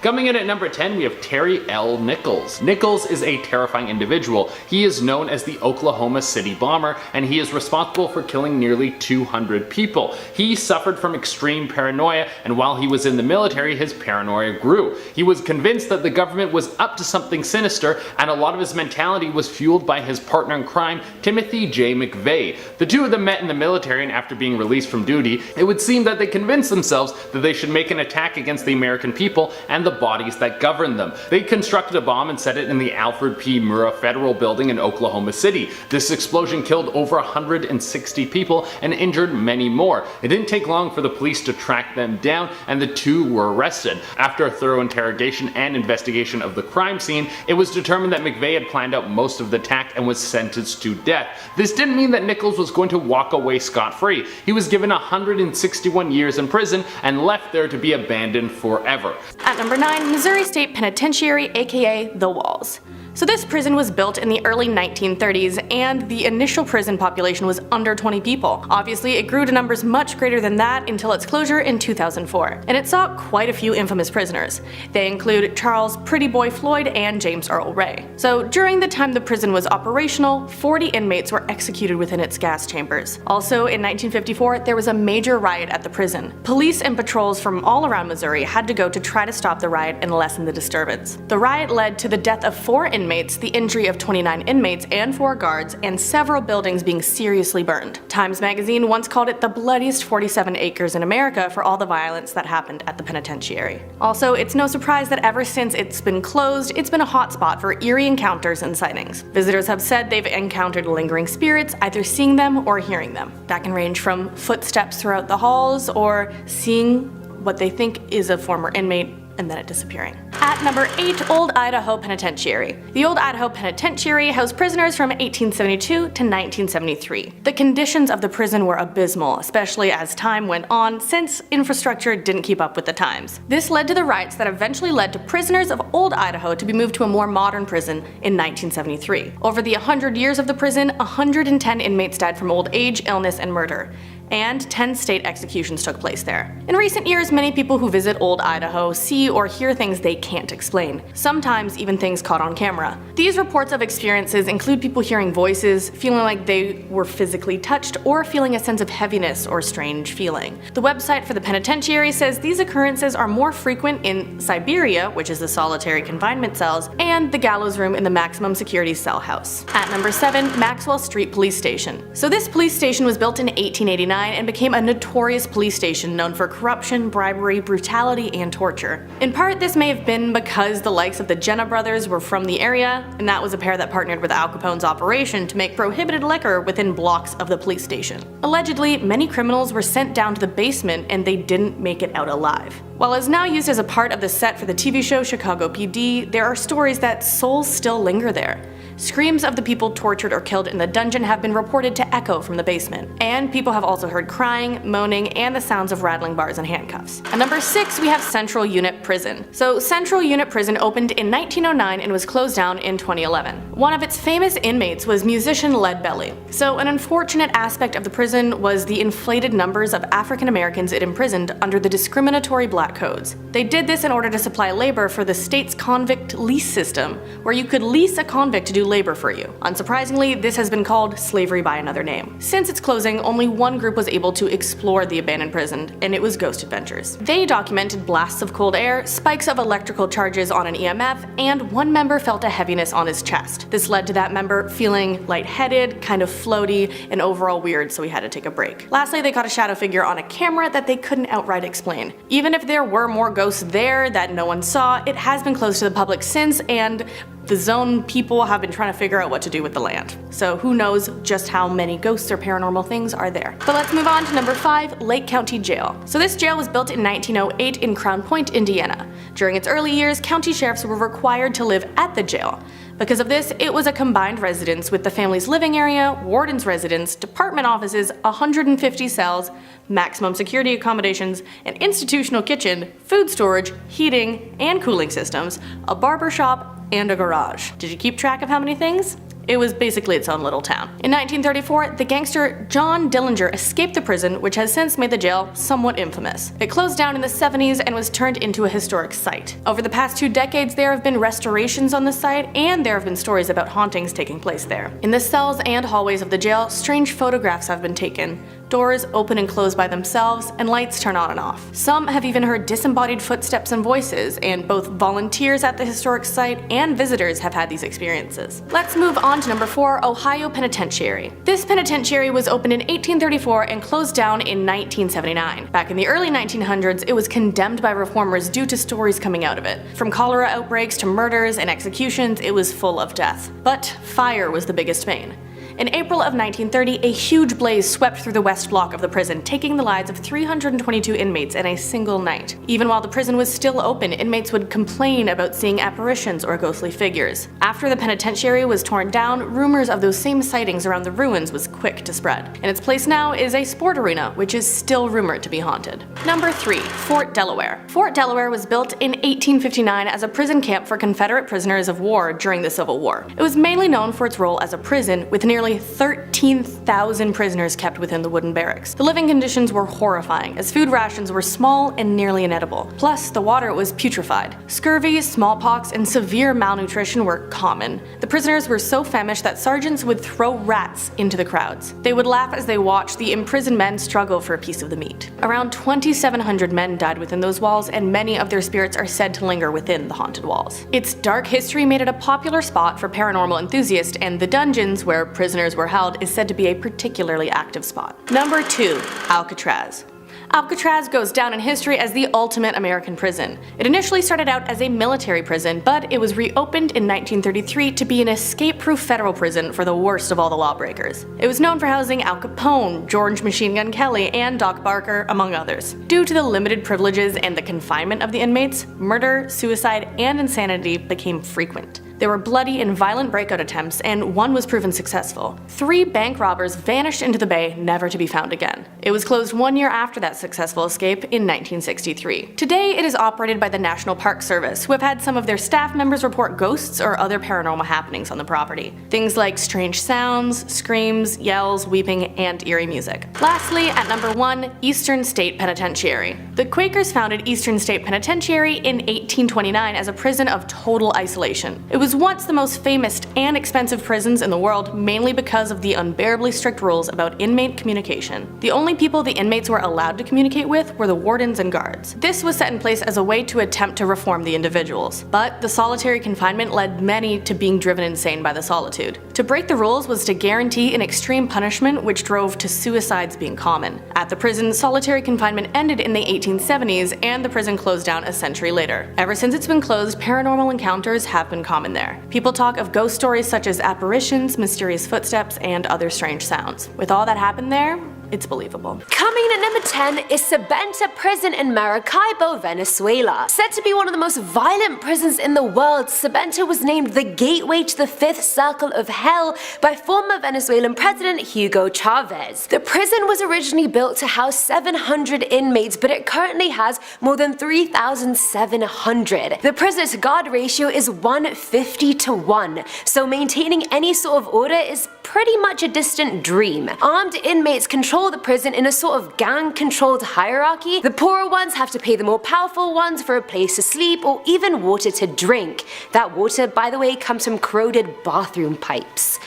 Coming in at number 10, we have Terry L. Nichols. Nichols is a terrifying individual. He is known as the Oklahoma City Bomber, and he is responsible for killing nearly 200 people. He suffered from extreme paranoia, and while he was in the military, his paranoia grew. He was convinced that the government was up to something sinister, and a lot of his mentality was fueled by his partner in crime, Timothy J. McVeigh. The two of them met in the military, and after being released from duty, it would seem that they convinced themselves that they should make an attack against the American people and the bodies that govern them. They constructed a bomb and set it in the Alfred P. Murrah Federal Building in Oklahoma City. This explosion killed over 160 people and injured many more. It didn't take long for the police to track them down, and the two were arrested. After a thorough interrogation and investigation of the crime scene, it was determined that McVeigh had planned out most of the attack and was sentenced to death. This didn't mean that Nichols was going to walk away scot-free. He was given 161 years in prison and left there to be abandoned forever. At number 9, Missouri State Penitentiary, aka The Walls. So this prison was built in the early 1930s, and the initial prison population was under 20 people. Obviously, it grew to numbers much greater than that until its closure in 2004. And it saw quite a few infamous prisoners. They include Charles Pretty Boy Floyd and James Earl Ray. So during the time the prison was operational, 40 inmates were executed within its gas chambers. Also, in 1954, there was a major riot at the prison. Police and patrols from all around Missouri had to go to try to stop the riot and lessen the disturbance. The riot led to the death of 4 inmates, the injury of 29 inmates and 4 guards, and several buildings being seriously burned. Times magazine once called it the bloodiest 47 acres in America for all the violence that happened at the penitentiary. Also, it's no surprise that ever since it's been closed, it's been a hotspot for eerie encounters and sightings. Visitors have said they've encountered lingering spirits, either seeing them or hearing them. That can range from footsteps throughout the halls, or seeing what they think is a former inmate and then it disappearing. At number 8, Old Idaho Penitentiary. The Old Idaho Penitentiary housed prisoners from 1872 to 1973. The conditions of the prison were abysmal, especially as time went on, since infrastructure didn't keep up with the times. This led to the riots that eventually led to prisoners of Old Idaho to be moved to a more modern prison in 1973. Over the 100 years of the prison, 110 inmates died from old age, illness, and murder, and 10 state executions took place there. In recent years, many people who visit Old Idaho see or hear things they can't explain, sometimes even things caught on camera. These reports of experiences include people hearing voices, feeling like they were physically touched, or feeling a sense of heaviness or strange feeling. The website for the penitentiary says these occurrences are more frequent in Siberia, which is the solitary confinement cells, and the gallows room in the maximum security cell house. At number 7, Maxwell Street Police Station. So this police station was built in 1889 and became a notorious police station known for corruption, bribery, brutality, and torture. In part, this may have been because the likes of the Jenna brothers were from the area, and that was a pair that partnered with Al Capone's operation to make prohibited liquor within blocks of the police station. Allegedly, many criminals were sent down to the basement and they didn't make it out alive. While it's now used as a part of the set for the TV show Chicago PD, there are stories that souls still linger there. Screams of the people tortured or killed in the dungeon have been reported to echo from the basement, and people have also heard crying, moaning, and the sounds of rattling bars and handcuffs. At number 6, we have Central Unit Prison. So Central Unit Prison opened in 1909 and was closed down in 2011. One of its famous inmates was musician Lead Belly. So an unfortunate aspect of the prison was the inflated numbers of African Americans it imprisoned under the discriminatory black codes. They did this in order to supply labor for the state's convict lease system, where you could lease a convict to do labor for you. Unsurprisingly, this has been called slavery by another name. Since its closing, only one group was able to explore the abandoned prison, and it was Ghost Adventures. They documented blasts of cold air, spikes of electrical charges on an EMF, and one member felt a heaviness on his chest. This led to that member feeling lightheaded, kind of floaty, and overall weird, so he had to take a break. Lastly, they caught a shadow figure on a camera that they couldn't outright explain. Even if there were more ghosts there that no one saw, it has been closed to the public since, and the zone people have been trying to figure out what to do with the land. So who knows just how many ghosts or paranormal things are there. But let's move on to number 5, Lake County Jail. So this jail was built in 1908 in Crown Point, Indiana. During its early years, county sheriffs were required to live at the jail. Because of this, it was a combined residence with the family's living area, warden's residence, department offices, 150 cells, maximum security accommodations, an institutional kitchen, food storage, heating and cooling systems, a barber shop, and a garage. Did you keep track of how many things? It was basically its own little town. In 1934, the gangster John Dillinger escaped the prison, which has since made the jail somewhat infamous. It closed down in the 70s and was turned into a historic site. Over the past 2 decades, there have been restorations on the site, and there have been stories about hauntings taking place there. In the cells and hallways of the jail, strange photographs have been taken. Doors open and close by themselves, and lights turn on and off. Some have even heard disembodied footsteps and voices, and both volunteers at the historic site and visitors have had these experiences. Let's move on to number 4, Ohio Penitentiary. This penitentiary was opened in 1834 and closed down in 1979. Back in the early 1900s, it was condemned by reformers due to stories coming out of it. From cholera outbreaks to murders and executions, it was full of death. But fire was the biggest bane. In April of 1930, a huge blaze swept through the west block of the prison, taking the lives of 322 inmates in a single night. Even while the prison was still open, inmates would complain about seeing apparitions or ghostly figures. After the penitentiary was torn down, rumors of those same sightings around the ruins was quick to spread. In its place now is a sport arena, which is still rumored to be haunted. Number 3, Fort Delaware. Fort Delaware was built in 1859 as a prison camp for Confederate prisoners of war during the Civil War. It was mainly known for its role as a prison, with nearly 13,000 prisoners kept within the wooden barracks. The living conditions were horrifying, as food rations were small and nearly inedible. Plus, the water was putrefied. Scurvy, smallpox, and severe malnutrition were common. The prisoners were so famished that sergeants would throw rats into the crowds. They would laugh as they watched the imprisoned men struggle for a piece of the meat. Around 2,700 men died within those walls, and many of their spirits are said to linger within the haunted walls. Its dark history made it a popular spot for paranormal enthusiasts, and the dungeons where prisoners were held is said to be a particularly active spot. Number 2, Alcatraz. Alcatraz goes down in history as the ultimate American prison. It initially started out as a military prison, but it was reopened in 1933 to be an escape-proof federal prison for the worst of all the lawbreakers. It was known for housing Al Capone, George Machine Gun Kelly, and Doc Barker, among others. Due to the limited privileges and the confinement of the inmates, murder, suicide, and insanity became frequent. There were bloody and violent breakout attempts, and one was proven successful. 3 bank robbers vanished into the bay, never to be found again. It was closed 1 year after that successful escape in 1963. Today, it is operated by the National Park Service, who have had some of their staff members report ghosts or other paranormal happenings on the property. Things like strange sounds, screams, yells, weeping, and eerie music. Lastly, at number 1, Eastern State Penitentiary. The Quakers founded Eastern State Penitentiary in 1829 as a prison of total isolation. It was once the most famous and expensive prisons in the world, mainly because of the unbearably strict rules about inmate communication. The only people the inmates were allowed to communicate with were the wardens and guards. This was set in place as a way to attempt to reform the individuals. But the solitary confinement led many to being driven insane by the solitude. To break the rules was to guarantee an extreme punishment, which drove to suicides being common. At the prison, solitary confinement ended in the 1870s, and the prison closed down a century later. Ever since it's been closed, paranormal encounters have been common there. People talk of ghost stories such as apparitions, mysterious footsteps, and other strange sounds. With all that happened there, it's believable. Coming in at number 10 is Sabenta Prison in Maracaibo, Venezuela. Said to be one of the most violent prisons in the world, Sabenta was named the gateway to the 5th circle of hell by former Venezuelan President Hugo Chavez. The prison was originally built to house 700 inmates, but it currently has more than 3,700. The prisoner-to-guard ratio is 150:1, so maintaining any sort of order is pretty much a distant dream. Armed inmates control the prison in a sort of gang-controlled hierarchy. The poorer ones have to pay the more powerful ones for a place to sleep or even water to drink. That water, by the way, comes from corroded bathroom pipes.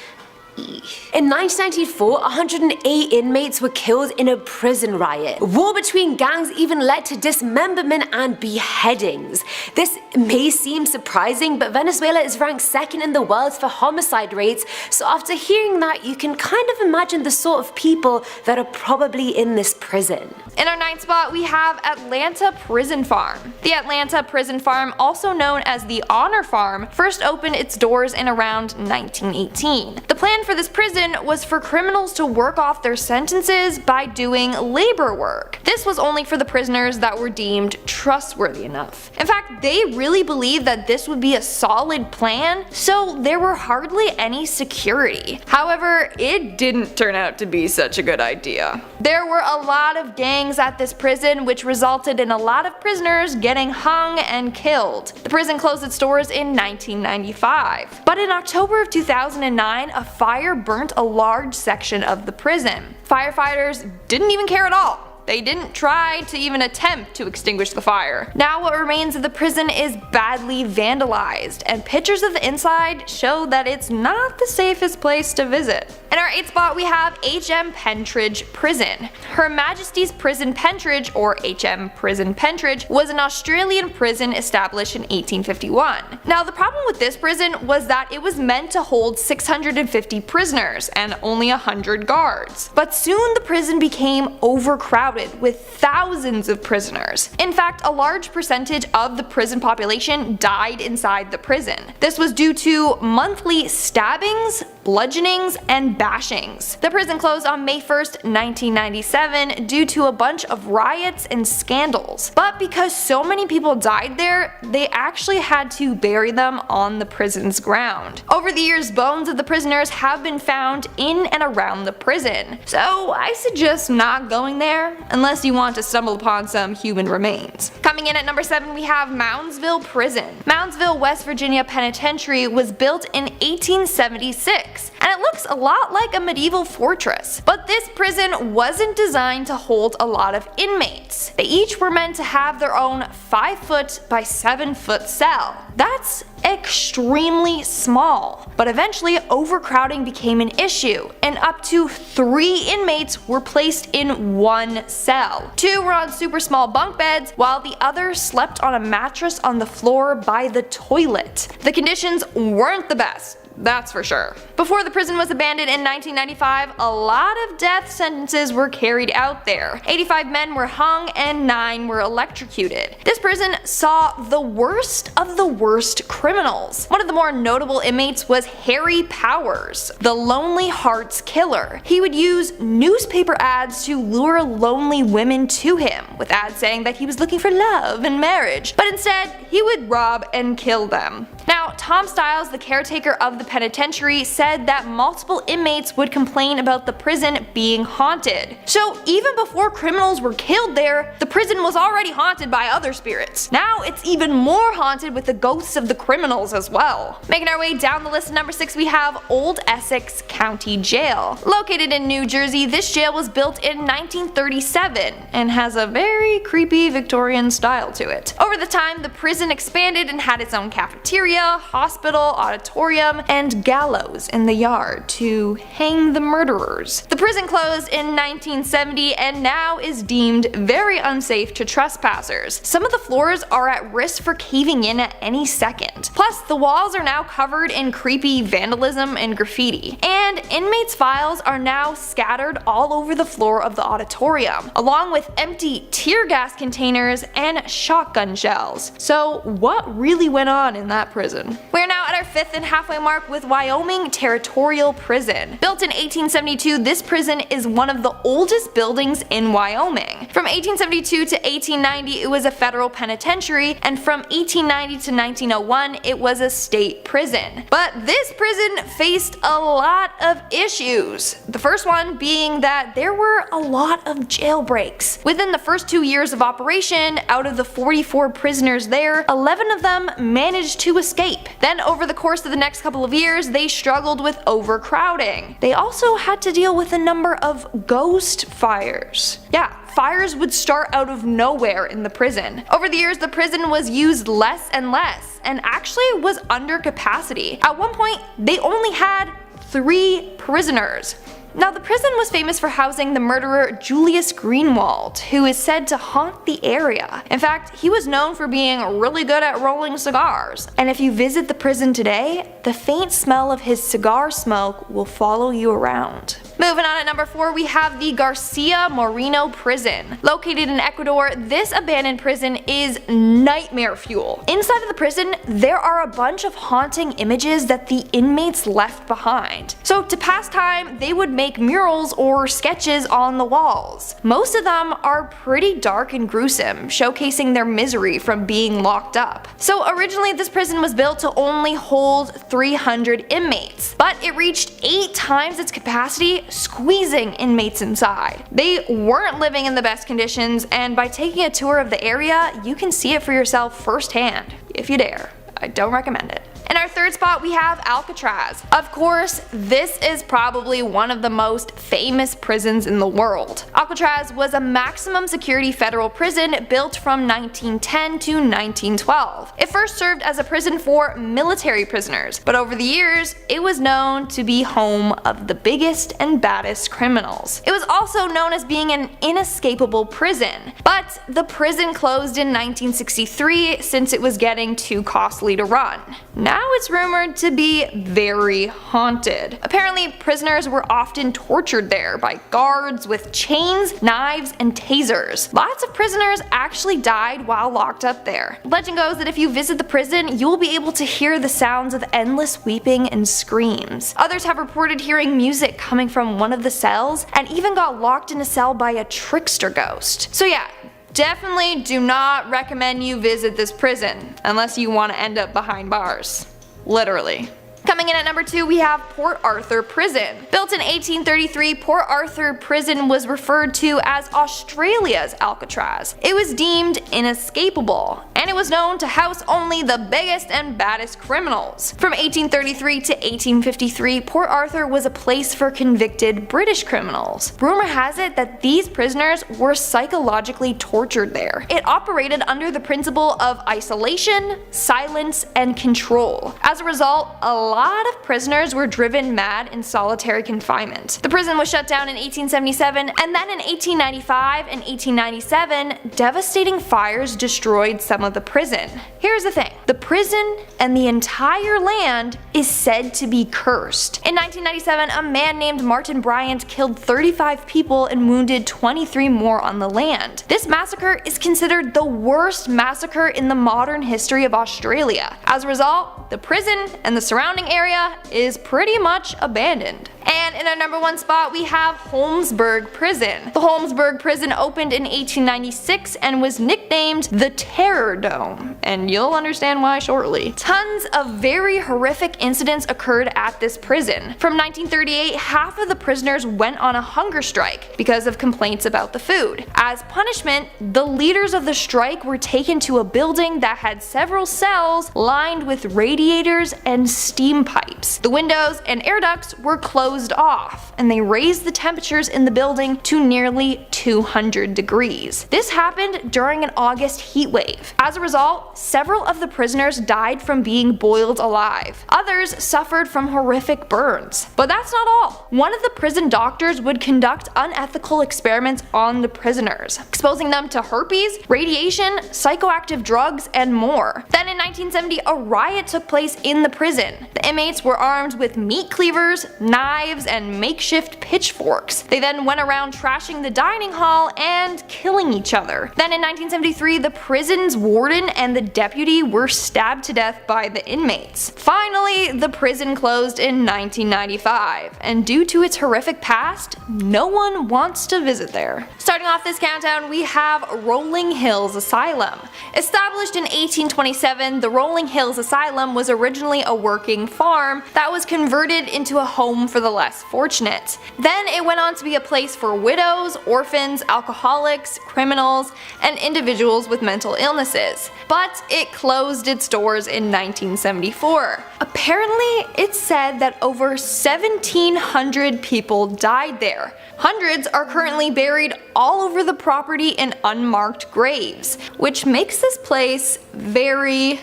In 1994, 108 inmates were killed in a prison riot. War between gangs even led to dismemberment and beheadings. This may seem surprising, but Venezuela is ranked 2nd in the world for homicide rates, so after hearing that, you can kind of imagine the sort of people that are probably in this prison. In our 9th spot, we have Atlanta Prison Farm. The Atlanta Prison Farm, also known as the Honor Farm, first opened its doors in around 1918. The plan plan for this prison was for criminals to work off their sentences by doing labor work. This was only for the prisoners that were deemed trustworthy enough. In fact, they really believed that this would be a solid plan, so there were hardly any security. However, it didn't turn out to be such a good idea. There were a lot of gangs at this prison, which resulted in a lot of prisoners getting hung and killed. The prison closed its doors in 1995. But in October of 2009, a fire burnt a large section of the prison. Firefighters didn't even care at all. They didn't try to even attempt to extinguish the fire. Now what remains of the prison is badly vandalized, and pictures of the inside show that it's not the safest place to visit. In our 8th spot we have HM Pentridge Prison. Her Majesty's Prison Pentridge, or HM Prison Pentridge, was an Australian prison established in 1851. Now the problem with this prison was that it was meant to hold 650 prisoners and only 100 guards. But soon the prison became overcrowded with thousands of prisoners. In fact, a large percentage of the prison population died inside the prison. This was due to monthly stabbings, bludgeonings, and bashings. The prison closed on May 1st, 1997 due to a bunch of riots and scandals. But because so many people died there, they actually had to bury them on the prison's ground. Over the years, bones of the prisoners have been found in and around the prison, so I suggest not going there unless you want to stumble upon some human remains. Coming in at number 7 we have MOUNDSVILLE Prison. MOUNDSVILLE, West Virginia Penitentiary was built in 1876, and it looks a lot like a medieval fortress. But this prison wasn't designed to hold a lot of inmates. They each were meant to have their own 5-foot by 7-foot cell. That's extremely small. But eventually overcrowding became an issue, and up to 3 inmates were placed in one cell. 2 were on super small bunk beds, while the other slept on a mattress on the floor by the toilet. The conditions weren't the best, that's for sure. Before the prison was abandoned in 1995, a lot of death sentences were carried out there. 85 men were hung and 9 were electrocuted. This prison saw the worst of the worst criminals. One of the more notable inmates was Harry Powers, the Lonely Hearts Killer. He would use newspaper ads to lure lonely women to him, with ads saying that he was looking for love and marriage, but instead he would rob and kill them. Now, Tom Stiles, the caretaker of the penitentiary, said that multiple inmates would complain about the prison being haunted. So even before criminals were killed there, the prison was already haunted by other spirits. Now it's even more haunted with the ghosts of the criminals as well. Making our way down the list at number 6 we have Old Essex County Jail. Located in New Jersey, this jail was built in 1937 and has a very creepy Victorian style to it. Over the time, the prison expanded and had its own cafeteria, hospital, auditorium, and gallows in the yard to hang the murderers. The prison closed in 1970 and now is deemed very unsafe to trespassers. Some of the floors are at risk for caving in at any second. Plus, the walls are now covered in creepy vandalism and graffiti. And inmates' files are now scattered all over the floor of the auditorium, along with empty tear gas containers and shotgun shells. So what really went on in that prison? We are now at our 5th and halfway mark with Wyoming Territorial Prison. Built in 1872, this prison is one of the oldest buildings in Wyoming. From 1872 to 1890 it was a federal penitentiary, and from 1890 to 1901 it was a state prison. But this prison faced a lot of issues. The first one being that there were a lot of jailbreaks. Within the first 2 years of operation, out of the 44 prisoners there, 11 of them managed to escape. Then over the course of the next couple of years, they struggled with overcrowding. They also had to deal with a number of ghost fires. Yeah, fires would start out of nowhere in the prison. Over the years, the prison was used less and less, and actually was under capacity. At one point, they only had 3 prisoners. Now, the prison was famous for housing the murderer Julius Greenwald, who is said to haunt the area. In fact, he was known for being really good at rolling cigars. And if you visit the prison today, the faint smell of his cigar smoke will follow you around. Moving on at number 4, we have the Garcia Moreno prison. Located in Ecuador, this abandoned prison is nightmare fuel. Inside of the prison, there are a bunch of haunting images that the inmates left behind. So to pass time, they would make murals or sketches on the walls. Most of them are pretty dark and gruesome, showcasing their misery from being locked up. So originally this prison was built to only hold 300 inmates, but it reached 8 times its capacity, squeezing inmates inside. They weren't living in the best conditions, and by taking a tour of the area, you can see it for yourself firsthand, if you dare. I don't recommend it. In our third spot, we have Alcatraz. Of course, this is probably one of the most famous prisons in the world. Alcatraz was a maximum security federal prison built from 1910 to 1912. It first served as a prison for military prisoners, but over the years, it was known to be home of the biggest and baddest criminals. It was also known as being an inescapable prison, but the prison closed in 1963 since it was getting too costly to run. Now it's rumored to be very haunted. Apparently, prisoners were often tortured there by guards with chains, knives, and tasers. Lots of prisoners actually died while locked up there. Legend goes that if you visit the prison, you will be able to hear the sounds of endless weeping and screams. Others have reported hearing music coming from one of the cells, and even got locked in a cell by a trickster ghost. So yeah, definitely do not recommend you visit this prison unless you want to end up behind bars. Literally. Coming in at number 2, we have Port Arthur Prison. Built in 1833, Port Arthur Prison was referred to as Australia's Alcatraz. It was deemed inescapable, and it was known to house only the biggest and baddest criminals. From 1833 to 1853, Port Arthur was a place for convicted British criminals. Rumor has it that these prisoners were psychologically tortured there. It operated under the principle of isolation, silence, and control. As a result, a lot of prisoners were driven mad in solitary confinement. The prison was shut down in 1877, and then in 1895 and 1897, devastating fires destroyed some of the prison. Here's the thing, the prison and the entire land is said to be cursed. In 1997, a man named Martin Bryant killed 35 people and wounded 23 more on the land. This massacre is considered the worst massacre in the modern history of Australia. As a result, the prison and the surrounding area is pretty much abandoned. And in our number 1 spot, we have HOLMESBURG Prison. The HOLMESBURG Prison opened in 1896 and was nicknamed the Terror Dome, and you'll understand why shortly. Tons of very horrific incidents occurred at this prison. From 1938, half of the prisoners went on a hunger strike because of complaints about the food. As punishment, the leaders of the strike were taken to a building that had several cells lined with radiators and steam pipes. The windows and air ducts were closed off, and they raised the temperatures in the building to nearly 200 degrees. This happened during an August heat wave. As a result, several of the prisoners died from being boiled alive. Others suffered from horrific burns. But that's not all. One of the prison doctors would conduct unethical experiments on the prisoners, exposing them to herpes, radiation, psychoactive drugs, and more. Then in 1970, a riot took place in the prison. The inmates were armed with meat cleavers, knives, and makeshift pitchforks. They then went around trashing the dining hall and killing each other. Then in 1973, the prison's warden and the deputy were stabbed to death by the inmates. Finally, the prison closed in 1995, and due to its horrific past, no one wants to visit there. Starting off this countdown, we have Rolling Hills Asylum. Established in 1827, the Rolling Hills Asylum was originally a working farm that was converted into a home for the less fortunate. Then it went on to be a place for widows, orphans, alcoholics, criminals, and individuals with mental illnesses. But it closed its doors in 1974. Apparently, it's said that over 1,700 people died there. Hundreds are currently buried all over the property in unmarked graves, which makes this place very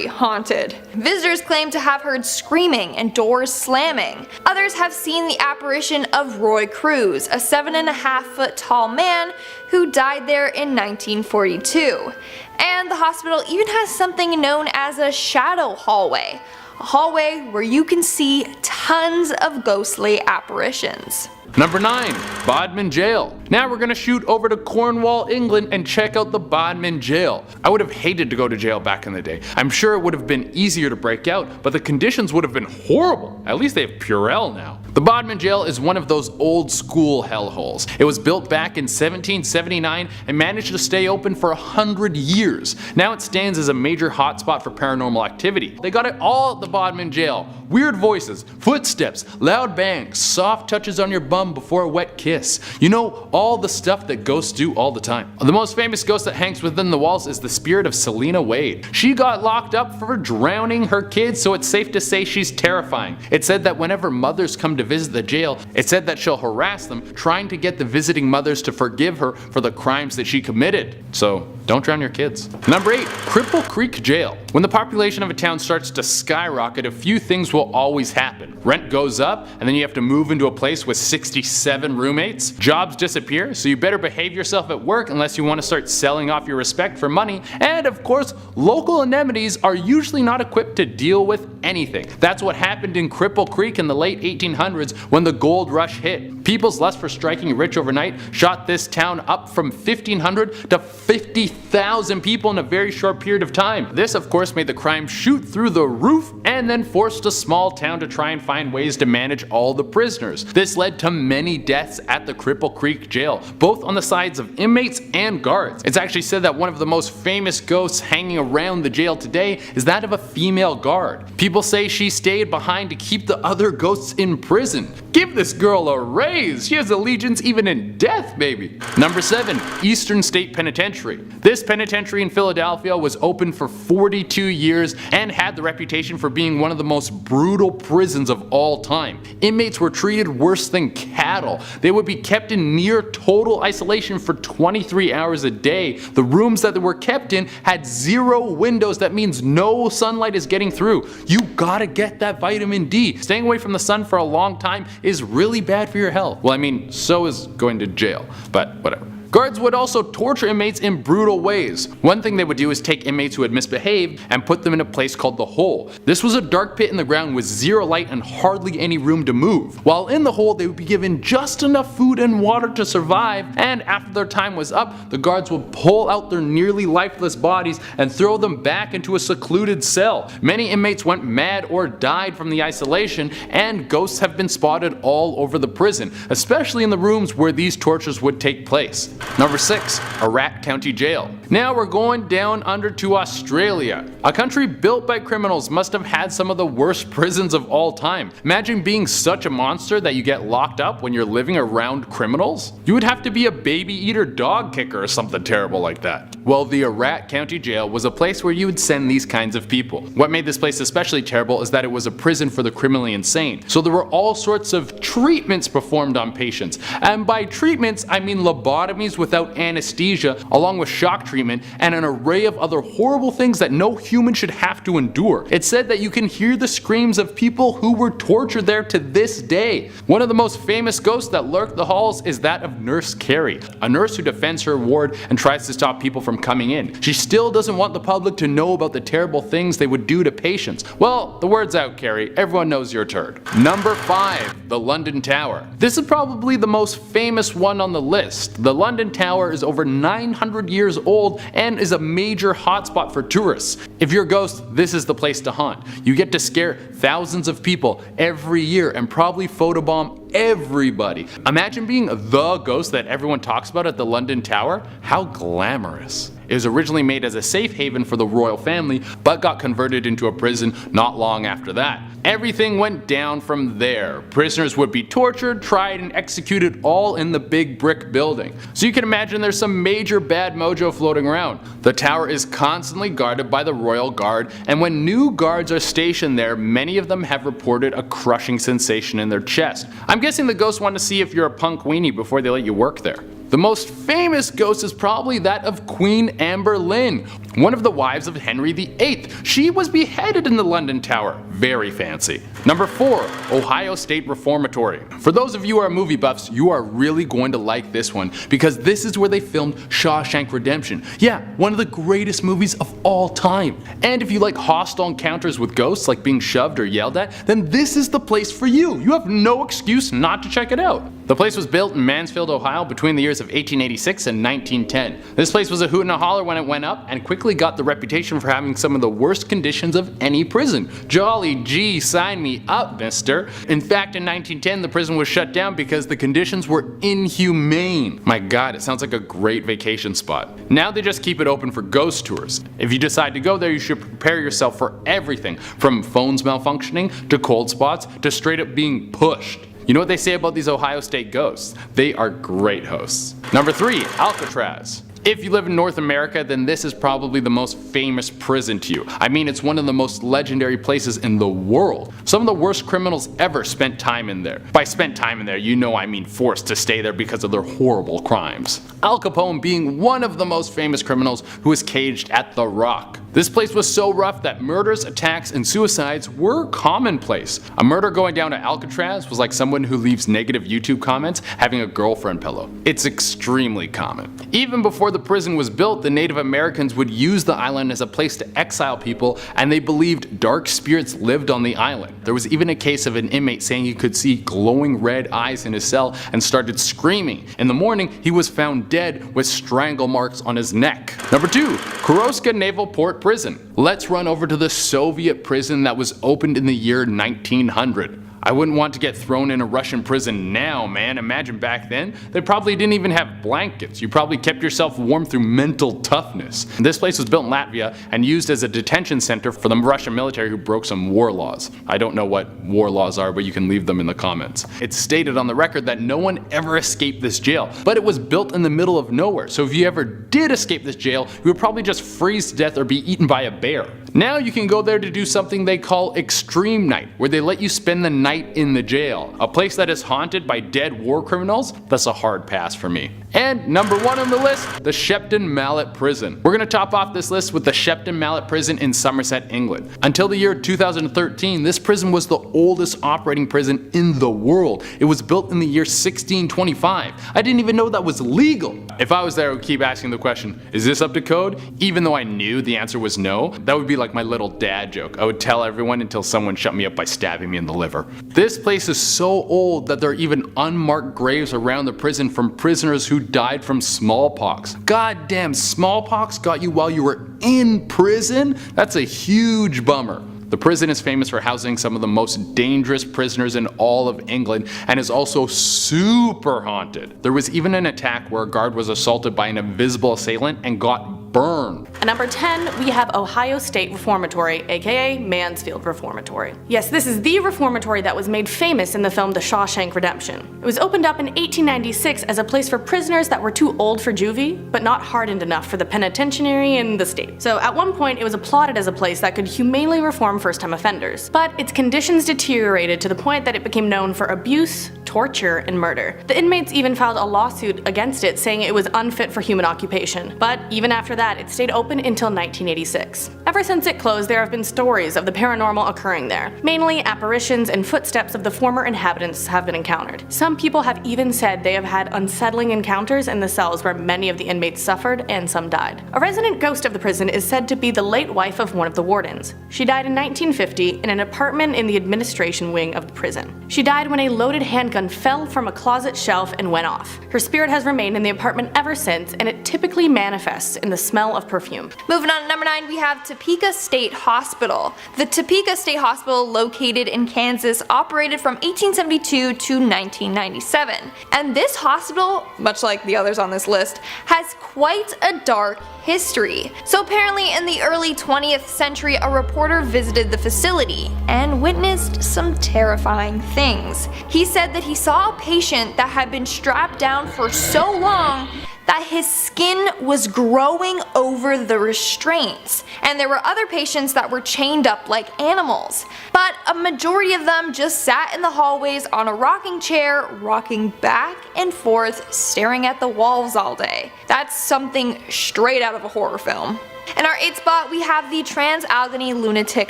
haunted. Visitors claim to have heard screaming and doors slamming. Others have seen the apparition of Roy Cruz, a 7.5-foot tall man who died there in 1942. And the hospital even has something known as a shadow hallway. a hallway where you can see tons of ghostly apparitions. Number 9. Bodmin Jail. Now we're gonna shoot over to Cornwall, England and check out the Bodmin Jail. I would have hated to go to jail back in the day. I'm sure it would have been easier to break out, but the conditions would have been horrible. At least they have Purell now. The Bodmin Jail is one of those old school hellholes. It was built back in 1779 and managed to stay open for 100 years. Now it stands as a major hotspot for paranormal activity. They got it all at the Bodmin Jail. Weird voices, footsteps, loud bangs, soft touches on your bum before a wet kiss. You know, all the stuff that ghosts do all the time. The most famous ghost that hangs within the walls is the spirit of Selena Wade. She got locked up for drowning her kids, so it's safe to say she's terrifying. It's said that whenever mothers come to visit the jail, it's said that she'll harass them, trying to get the visiting mothers to forgive her for the crimes that she committed. So don't drown your kids. Number 8. Cripple Creek Jail. When the population of a town starts to skyrocket, a few things will always happen. Rent goes up, and then you have to move into a place with 67 roommates. Jobs disappear, so you better behave yourself at work unless you want to start selling off your respect for money. And of course, local anemones are usually not equipped to deal with anything. That's what happened in Cripple Creek in the late 1800s when the gold rush hit. People's lust for striking rich overnight shot this town up from 1,500 to 50,000 people in a very short period of time. This of course made the crime shoot through the roof and then forced a small town to try and find ways to manage all the prisoners. This led to many deaths at the Cripple Creek Jail, both on the sides of inmates and guards. It's actually said that one of the most famous ghosts hanging around the jail today is that of a female guard. People say she stayed behind to keep the other ghosts in prison. Give this girl a raise! She has allegiance even in death, baby! Number 7. Eastern State Penitentiary. This penitentiary in Philadelphia was open for 42 years and had the reputation for being one of the most brutal prisons of all time. Inmates were treated worse than cattle. They would be kept in near total isolation for 23 hours a day. The rooms that they were kept in had 0 windows. That means no sunlight is getting through. You gotta get that vitamin D. Staying away from the sun for a long time is really bad for your health. Well, I mean, so is going to jail, but whatever. Guards would also torture inmates in brutal ways. One thing they would do is take inmates who had misbehaved and put them in a place called the Hole. This was a dark pit in the ground with 0 light and hardly any room to move. While in the hole, they would be given just enough food and water to survive, and after their time was up, the guards would pull out their nearly lifeless bodies and throw them back into a secluded cell. Many inmates went mad or died from the isolation, and ghosts have been spotted all over the prison, especially in the rooms where these tortures would take place. Number 6. Ararat County Jail. Now we're going down under to Australia. A country built by criminals must have had some of the worst prisons of all time. Imagine being such a monster that you get locked up when you're living around criminals. You would have to be a baby eater dog kicker or something terrible like that. Well, the Ararat County Jail was a place where you would send these kinds of people. What made this place especially terrible is that it was a prison for the criminally insane. So there were all sorts of treatments performed on patients. And by treatments, I mean lobotomies without anesthesia, along with shock treatment, and an array of other horrible things that no human should have to endure. It's said that you can hear the screams of people who were tortured there to this day. One of the most famous ghosts that lurk the halls is that of Nurse Carrie, a nurse who defends her ward and tries to stop people from coming in. She still doesn't want the public to know about the terrible things they would do to patients. Well, the word's out, Carrie. Everyone knows you're a turd. Number 5. The London Tower. This is probably the most famous one on the list. The London Tower is over 900 years old and is a major hotspot for tourists. If you're a ghost, this is the place to haunt. You get to scare thousands of people every year and probably photobomb everybody. Imagine being the ghost that everyone talks about at the London Tower. How glamorous. It was originally made as a safe haven for the royal family, but got converted into a prison not long after that. Everything went down from there. Prisoners would be tortured, tried, and executed all in the big brick building. So you can imagine there's some major bad mojo floating around. The tower is constantly guarded by the royal guard, and when new guards are stationed there, many of them have reported a crushing sensation in their chest. I'm guessing the ghosts want to see if you're a punk weenie before they let you work there. The most famous ghost is probably that of Queen Anne Boleyn, one of the wives of Henry VIII. She was beheaded in the London Tower. Very fancy. Number 4. Ohio State Reformatory. For those of you who are movie buffs, you are really going to like this one because this is where they filmed Shawshank Redemption. Yeah, one of the greatest movies of all time. And if you like hostile encounters with ghosts like being shoved or yelled at, then this is the place for you. You have no excuse not to check it out. The place was built in Mansfield, Ohio between the years of 1886 and 1910. This place was a hoot and a holler when it went up and quickly got the reputation for having some of the worst conditions of any prison. Jolly gee, sign me up, mister. In fact, in 1910 the prison was shut down because the conditions were inhumane. My god, it sounds like a great vacation spot. Now they just keep it open for ghost tours. If you decide to go there, you should prepare yourself for everything from phones malfunctioning to cold spots to straight up being pushed. You know what they say about these Ohio State ghosts? They are great hosts. Number 3. Alcatraz. If you live in North America, then this is probably the most famous prison to you. I mean, it's one of the most legendary places in the world. Some of the worst criminals ever spent time in there. By spent time in there, you know I mean forced to stay there because of their horrible crimes. Al Capone being one of the most famous criminals who was caged at the Rock. This place was so rough that murders, attacks, and suicides were commonplace. A murder going down to Alcatraz was like someone who leaves negative YouTube comments having a girlfriend pillow. It's extremely common. Even before the prison was built, the Native Americans would use the island as a place to exile people, and they believed dark spirits lived on the island. There was even a case of an inmate saying he could see glowing red eyes in his cell and started screaming. In the morning, he was found dead with strangle marks on his neck. Number 2. Kuroska Naval Port Prison. Let's run over to the Soviet prison that was opened in the year 1900. I wouldn't want to get thrown in a Russian prison now, man. Imagine back then, they probably didn't even have blankets. You probably kept yourself warm through mental toughness. This place was built in Latvia and used as a detention center for the Russian military who broke some war laws. I don't know what war laws are, but you can leave them in the comments. It's stated on the record that no one ever escaped this jail, but it was built in the middle of nowhere, so if you ever did escape this jail, you would probably just freeze to death or be eaten by a bear. Now you can go there to do something they call Extreme Night, where they let you spend the night in the jail. A place that is haunted by dead war criminals? That's a hard pass for me. And number 1 on the list, the Shepton Mallet Prison. We're gonna top off this list with the Shepton Mallet Prison in Somerset, England. Until the year 2013, this prison was the oldest operating prison in the world. It was built in the year 1625. I didn't even know that was legal. If I was there, I would keep asking the question, is this up to code? Even though I knew the answer was no, that would be like my little dad joke. I would tell everyone until someone shut me up by stabbing me in the liver. This place is so old that there are even unmarked graves around the prison from prisoners who died from smallpox. Goddamn, smallpox got you while you were in prison? That's a huge bummer. The prison is famous for housing some of the most dangerous prisoners in all of England and is also super haunted. There was even an attack where a guard was assaulted by an invisible assailant and got burned. At number 10, we have Ohio State Reformatory, aka Mansfield Reformatory. Yes, this is the reformatory that was made famous in the film The Shawshank Redemption. It was opened up in 1896 as a place for prisoners that were too old for juvie, but not hardened enough for the penitentiary in the state. So at one point it was applauded as a place that could humanely reform first-time offenders. But its conditions deteriorated to the point that it became known for abuse, torture, and murder. The inmates even filed a lawsuit against it saying it was unfit for human occupation. But even after that, it stayed open until 1986. Ever since it closed, there have been stories of the paranormal occurring there. Mainly apparitions and footsteps of the former inhabitants have been encountered. Some people have even said they have had unsettling encounters in the cells where many of the inmates suffered and some died. A resident ghost of the prison is said to be the late wife of one of the wardens. She died in 1950 in an apartment in the administration wing of the prison. She died when a loaded handgun fell from a closet shelf and went off. Her spirit has remained in the apartment ever since, and it typically manifests in the smell of perfume. Moving on to number 9, we have Topeka State Hospital. The Topeka State Hospital, located in Kansas, operated from 1872 to 1997. And this hospital, much like the others on this list, has quite a dark history. So apparently in the early 20th century, a reporter visited the facility and witnessed some terrifying things. He said that he saw a patient that had been strapped down for so long that his skin was growing over the restraints, and there were other patients that were chained up like animals. But a majority of them just sat in the hallways on a rocking chair, rocking back and forth, staring at the walls all day. That's something straight out of a horror film. In our 8th spot, we have the Trans-Allegheny Lunatic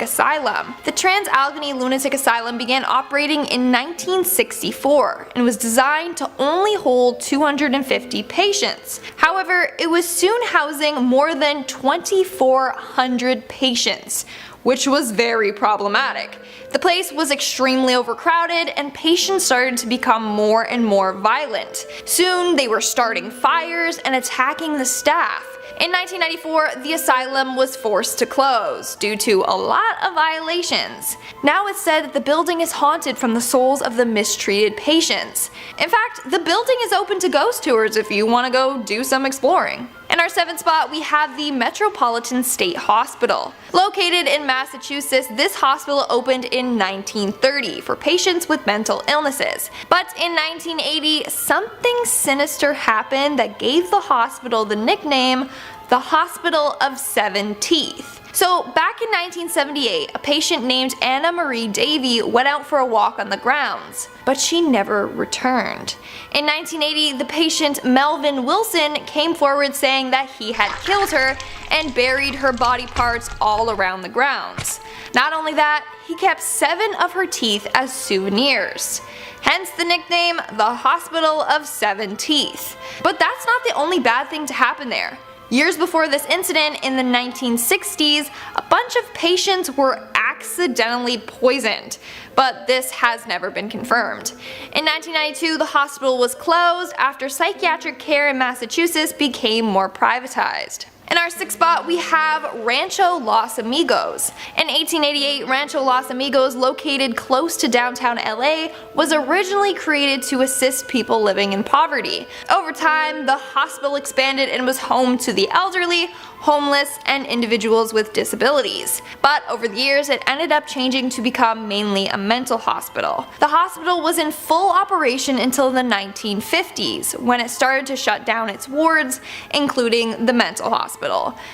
Asylum. The Trans-Allegheny Lunatic Asylum began operating in 1964 and was designed to only hold 250 patients. However, it was soon housing more than 2,400 patients, which was very problematic. The place was extremely overcrowded and patients started to become more and more violent. Soon they were starting fires and attacking the staff. In 1994, the asylum was forced to close due to a lot of violations. Now it's said that the building is haunted from the souls of the mistreated patients. In fact, the building is open to ghost tours if you want to go do some exploring. In our 7th spot, we have the Metropolitan State Hospital. Located in Massachusetts, this hospital opened in 1930 for patients with mental illnesses. But in 1980, something sinister happened that gave the hospital the nickname the Hospital of Seven Teeth. So back in 1978, a patient named Anna Marie Davy went out for a walk on the grounds, but she never returned. In 1980, the patient Melvin Wilson came forward saying that he had killed her and buried her body parts all around the grounds. Not only that, he kept 7 of her teeth as souvenirs. Hence the nickname, the Hospital of Seven Teeth. But that's not the only bad thing to happen there. Years before this incident, in the 1960s, a bunch of patients were accidentally poisoned, but this has never been confirmed. In 1992, the hospital was closed after psychiatric care in Massachusetts became more privatized. In our 6th spot, we have Rancho Los Amigos. In 1888, Rancho Los Amigos, located close to downtown LA, was originally created to assist people living in poverty. Over time, the hospital expanded and was home to the elderly, homeless, and individuals with disabilities. But over the years, it ended up changing to become mainly a mental hospital. The hospital was in full operation until the 1950s, when it started to shut down its wards, including the mental hospital.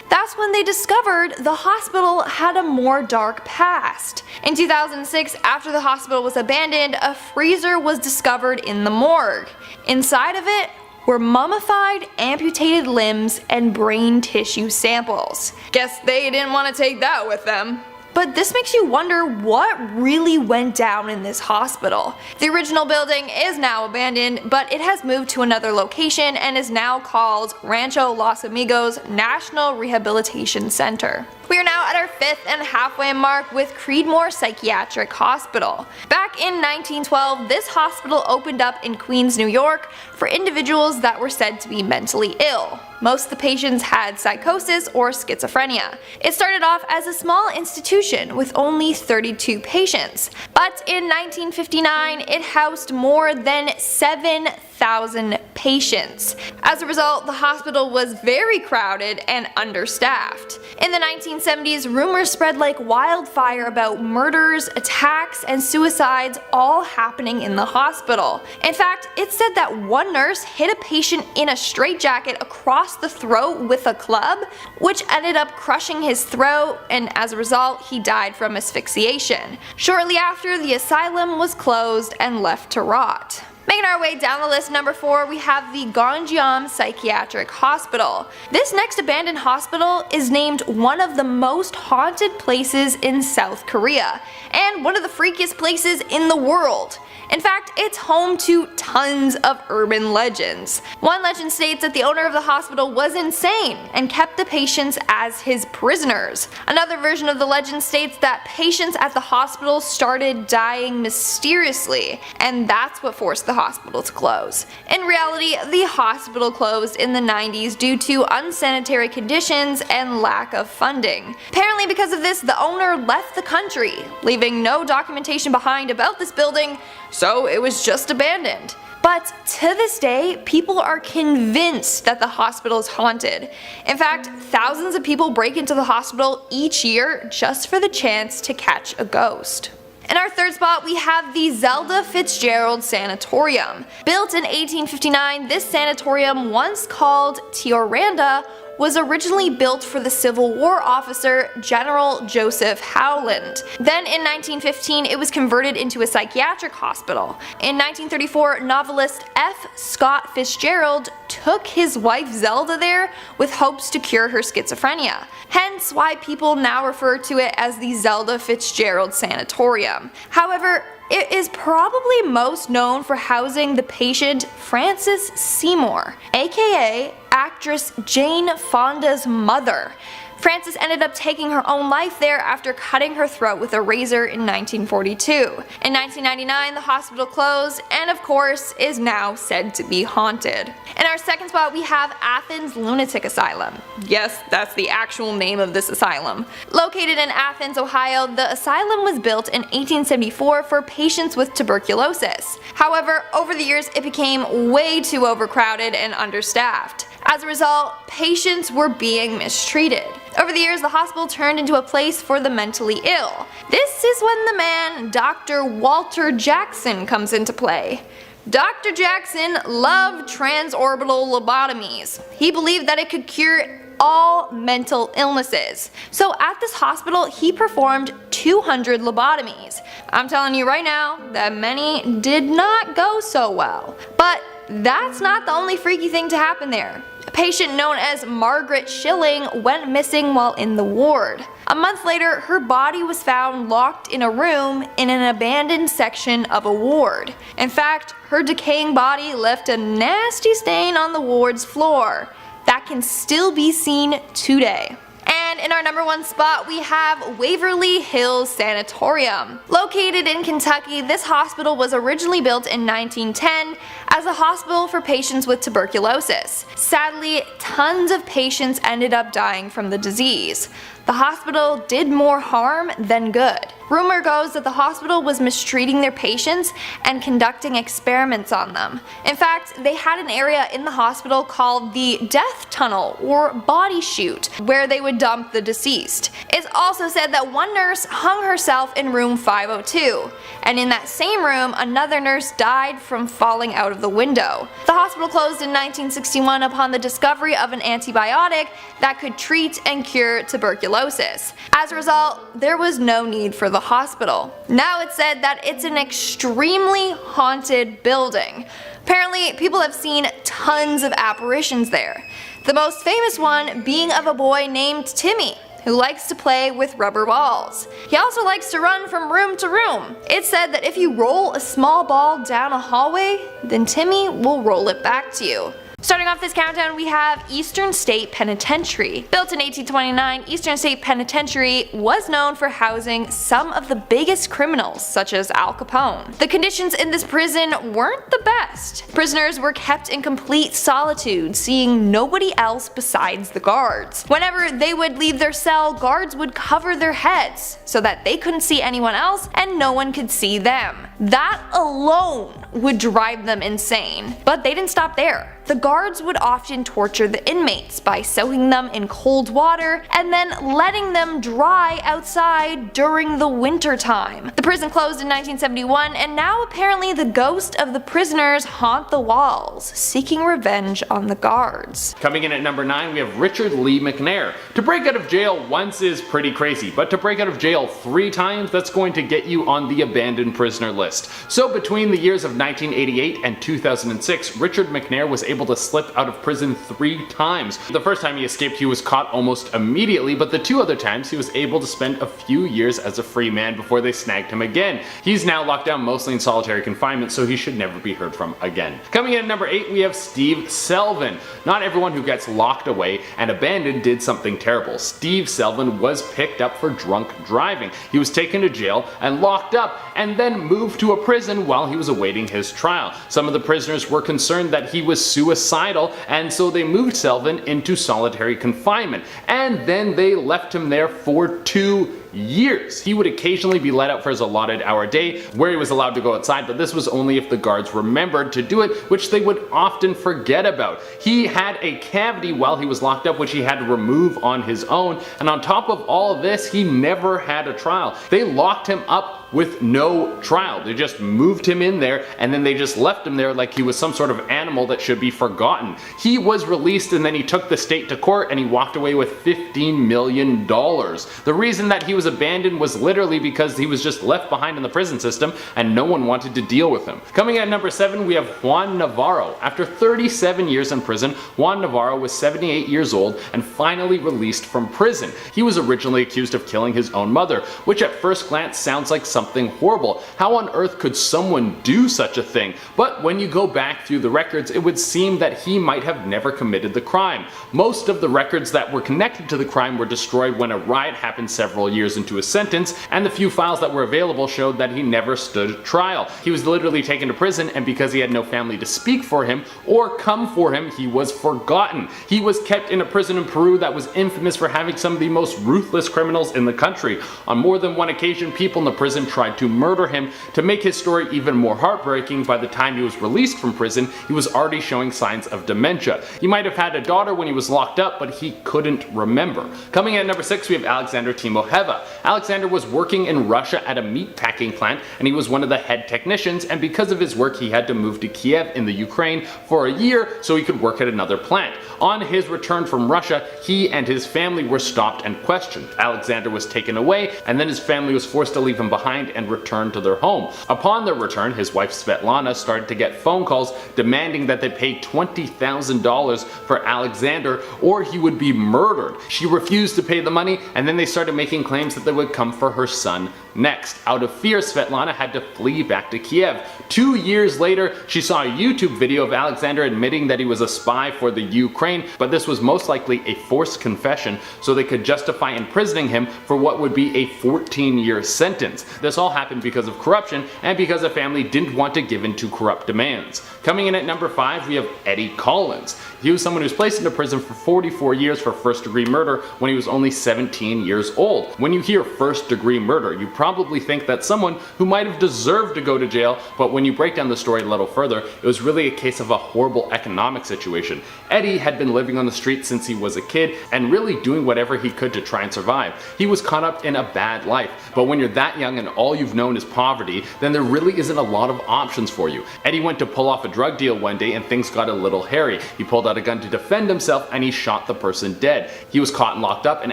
That's when they discovered the hospital had a more dark past. In 2006, after the hospital was abandoned, a freezer was discovered in the morgue. Inside of it were mummified, amputated limbs, and brain tissue samples. Guess they didn't want to take that with them. But this makes you wonder what really went down in this hospital. The original building is now abandoned, but it has moved to another location and is now called Rancho Los Amigos National Rehabilitation Center. We are now at our 5th and halfway mark with Creedmoor Psychiatric Hospital. Back in 1912, this hospital opened up in Queens, New York for individuals that were said to be mentally ill. Most of the patients had psychosis or schizophrenia. It started off as a small institution with only 32 patients, but in 1959 it housed more than 7,000 patients. As a result, the hospital was very crowded and understaffed. In the 1970s, rumors spread like wildfire about murders, attacks, and suicides all happening in the hospital. In fact, it's said that one nurse hit a patient in a straitjacket across the throat with a club, which ended up crushing his throat, and as a result, he died from asphyxiation. Shortly after, the asylum was closed and left to rot. Making our way down the list, number 4, we have the GONJIAM Psychiatric Hospital. This next abandoned hospital is named one of the most haunted places in South Korea, and one of the freakiest places in the world. In fact, it's home to tons of urban legends. One legend states that the owner of the hospital was insane and kept the patients as his prisoners. Another version of the legend states that patients at the hospital started dying mysteriously, and that's what forced the hospital to close. In reality, the hospital closed in the 90s due to unsanitary conditions and lack of funding. Apparently because of this, the owner left the country, leaving no documentation behind about this building, so it was just abandoned. But to this day, people are convinced that the hospital is haunted. In fact, thousands of people break into the hospital each year just for the chance to catch a ghost. In our 3rd spot, we have the ZELDA FITZGERALD Sanatorium. Built in 1859, this sanatorium, once called Tioranda, was originally built for the Civil War officer General Joseph Howland. Then in 1915 it was converted into a psychiatric hospital. In 1934, novelist F. Scott Fitzgerald took his wife Zelda there with hopes to cure her schizophrenia, hence why people now refer to it as the Zelda Fitzgerald Sanatorium. However, it is probably most known for housing the patient Frances Seymour, aka actress Jane Fonda's mother. Frances ended up taking her own life there after cutting her throat with a razor in 1942. In 1999, the hospital closed and of course is now said to be haunted. In our second spot we have Athens Lunatic Asylum. Yes, that's the actual name of this asylum. Located in Athens, Ohio, the asylum was built in 1874 for patients with tuberculosis. However, over the years it became way too overcrowded and understaffed. As a result, patients were being mistreated. Over the years, the hospital turned into a place for the mentally ill. This is when the man, Dr. Walter Jackson, comes into play. Dr. Jackson loved transorbital lobotomies. He believed that it could cure all mental illnesses. So at this hospital, he performed 200 lobotomies. I'm telling you right now that many did not go so well. But that's not the only freaky thing to happen there. A patient known as Margaret Schilling went missing while in the ward. A month later, her body was found locked in a room in an abandoned section of a ward. In fact, her decaying body left a nasty stain on the ward's floor that can still be seen today. And in our number one spot we have Waverly Hills Sanatorium. Located in Kentucky, this hospital was originally built in 1910 as a hospital for patients with tuberculosis. Sadly, tons of patients ended up dying from the disease. The hospital did more harm than good. Rumor goes that the hospital was mistreating their patients and conducting experiments on them. In fact, they had an area in the hospital called the death tunnel or body chute, where they would dump the deceased. It's also said that one nurse hung herself in room 502, and in that same room another nurse died from falling out of the window. The hospital closed in 1961 upon the discovery of an antibiotic that could treat and cure tuberculosis. As a result, there was no need for the hospital. Now it's said that it's an extremely haunted building. Apparently, people have seen tons of apparitions there. The most famous one being of a boy named Timmy, who likes to play with rubber balls. He also likes to run from room to room. It's said that if you roll a small ball down a hallway, then Timmy will roll it back to you. Starting off this countdown, we have Eastern State Penitentiary. Built in 1829, Eastern State Penitentiary was known for housing some of the biggest criminals, such as Al Capone. The conditions in this prison weren't the best. Prisoners were kept in complete solitude, seeing nobody else besides the guards. Whenever they would leave their cell, guards would cover their heads so that they couldn't see anyone else and no one could see them. That alone would drive them insane. But they didn't stop there. The guards would often torture the inmates by soaking them in cold water and then letting them dry outside during the winter time. The prison closed in 1971, and now apparently the ghost of the prisoners haunt the walls, seeking revenge on the guards. Coming in at number 9, we have Richard Lee McNair. To break out of jail once is pretty crazy, but to break out of jail 3 times, that's going to get you on the abandoned prisoner list. So between the years of 1988 and 2006, Richard McNair was able to slip out of prison 3 times. The first time he escaped, he was caught almost immediately, but the 2 other times he was able to spend a few years as a free man before they snagged him again. He's now locked down mostly in solitary confinement, so he should never be heard from again. Coming in at number 8, we have Steve Selvin. Not everyone who gets locked away and abandoned did something terrible. Steve Selvin was picked up for drunk driving. He was taken to jail and locked up, and then moved to a prison while he was awaiting his trial. Some of the prisoners were concerned that he was suicidal, and so they moved Selvin into solitary confinement, and then they left him there for 2 years. He would occasionally be let out for his allotted hour day where he was allowed to go outside, but this was only if the guards remembered to do it, which they would often forget about. He had a cavity while he was locked up which he had to remove on his own, and on top of all of this, he never had a trial. They locked him up with no trial. They just moved him in there and then they just left him there like he was some sort of animal that should be forgotten. He was released and then he took the state to court and he walked away with $15 million. The reason that he was abandoned was literally because he was just left behind in the prison system and no one wanted to deal with him. Coming at number 7, we have Juan Navarro. After 37 years in prison, Juan Navarro was 78 years old and finally released from prison. He was originally accused of killing his own mother, which at first glance sounds like something horrible. How on earth could someone do such a thing? But when you go back through the records, it would seem that he might have never committed the crime. Most of the records that were connected to the crime were destroyed when a riot happened several years into his sentence, and the few files that were available showed that he never stood trial. He was literally taken to prison, and because he had no family to speak for him or come for him, he was forgotten. He was kept in a prison in Peru that was infamous for having some of the most ruthless criminals in the country. On more than one occasion, people in the prison tried to murder him. To make his story even more heartbreaking, by the time he was released from prison, he was already showing signs of dementia. He might have had a daughter when he was locked up, but he couldn't remember. Coming in at number 6, we have Alexander Timoheva. Alexander was working in Russia at a meat packing plant, and he was one of the head technicians, and because of his work he had to move to Kiev in the Ukraine for a year so he could work at another plant. On his return from Russia, he and his family were stopped and questioned. Alexander was taken away, and then his family was forced to leave him behind and return to their home. Upon their return, his wife Svetlana started to get phone calls demanding that they pay $20,000 for Alexander or he would be murdered. She refused to pay the money, and then they started making claims that they would come for her son next. Out of fear, Svetlana had to flee back to Kiev. 2 years later, she saw a YouTube video of Alexander admitting that he was a spy for the Ukraine, but this was most likely a forced confession so they could justify imprisoning him for what would be a 14-year sentence. This all happened because of corruption and because the family didn't want to give in to corrupt demands. Coming in at number 5, we have Eddie Collins. He was someone who was placed into prison for 44 years for first-degree murder when he was only 17 years old. When you hear first-degree murder, you probably think that's someone who might have deserved to go to jail, but when you break down the story a little further, it was really a case of a horrible economic situation. Eddie had been living on the streets since he was a kid and really doing whatever he could to try and survive. He was caught up in a bad life, but when you're that young and all you've known is poverty, then there really isn't a lot of options for you. Eddie went to pull off a drug deal one day and things got a little hairy. He pulled out a gun to defend himself and he shot the person dead. He was caught and locked up and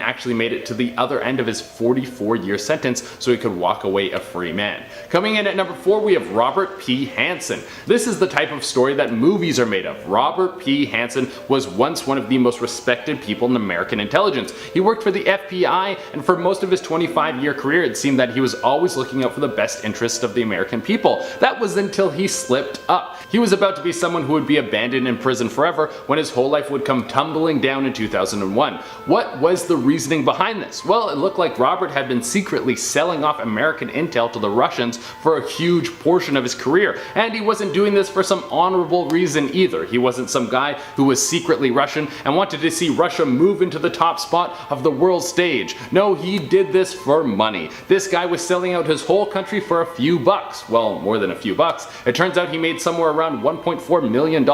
actually made it to the other end of his 44-year sentence so he could walk away a free man. Coming in at number 4, we have Robert P. Hansen. This is the type of story that movies are made of. Robert P. Hansen was once one of the most respected people in American intelligence. He worked for the FBI, and for most of his 25-year career it seemed that he was always looking out for the best interests of the American people. That was until he slipped up. He was about to be someone who would be abandoned in prison forever when his whole life would come tumbling down in 2001. What was the reasoning behind this? Well, it looked like Robert had been secretly selling off American intel to the Russians for a huge portion of his career, and he wasn't doing this for some honorable reason either. He wasn't some guy who was secretly Russian and wanted to see Russia move into the top spot of the world stage. No, he did this for money. This guy was selling out his whole country for a few bucks. Well, more than a few bucks. It turns out he made somewhere around $1.4 million,